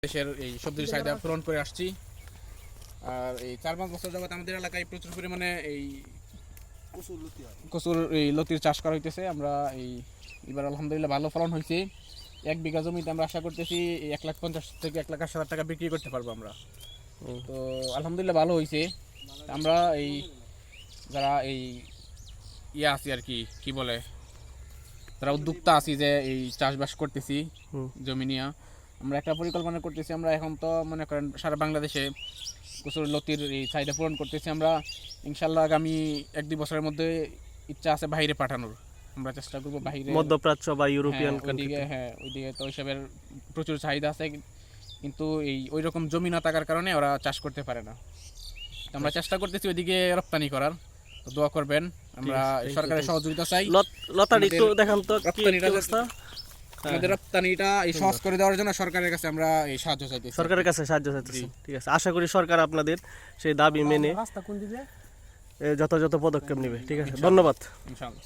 দেশের এই সবজির চাহিদা পূরণ করে আসছি। আর এই 4-5 বছর যাবত আমাদের এলাকায় প্রচুর পরিমাণে এই কচুর এই লতির চাষ করা হইতেছে। আমরা এই এবার আলহামদুলিল্লাহ ভালো ফলন হয়েছে। 1 বিঘা জমিতে আমরা আশা করতেছি 1,50,000 থেকে 1,80,000 টাকা বিক্রি করতে পারবো আমরা। তো আলহামদুলিল্লাহ ভালো হয়েছে। আমরা এই যারা এই আছি আর কি বলে যারা উদ্যোক্তা আছি যে এই চাষবাস করতেছি জমি নিয়ে, আমরা একটা পরিকল্পনা করতেছি। আমরা এখন তো মনে করেন সারা বাংলাদেশে কচুর লতির এই চাহিদা পূরণ করতেছি। আমরা ইনশাল্লাহ আগামী 1-2 বছরের মধ্যে ইচ্ছা আছে বাইরে পাঠানোর। আমরা চেষ্টা করবো বাইরে, মধ্যপ্রাচ্য বা ইউরোপিয়ান কান্ট্রি। ওইদিকে তো হিসাবের প্রচুর চাহিদা আছে, কিন্তু এই ওই রকম জমি না থাকার কারণে ওরা চাষ করতে পারে না। আমরা চেষ্টা করতেছি ওইদিকে রপ্তানি করার। দোয়া করবেন, আমরা সরকারের সহযোগিতা চাই। লতার একটু দেখান তো কি অবস্থা। আমাদের রপ্তানিটা এই সহজ করে দেওয়ার জন্য সরকারের কাছে আমরা এই সাহায্য চাইতেছি, সরকারের কাছে সাহায্য চাইতেছি। ঠিক আছে, আশা করি সরকার আপনাদের সেই দাবি মেনে যথাযথ পদক্ষেপ নেবে। ঠিক আছে, ধন্যবাদ। ইনশাআল্লাহ।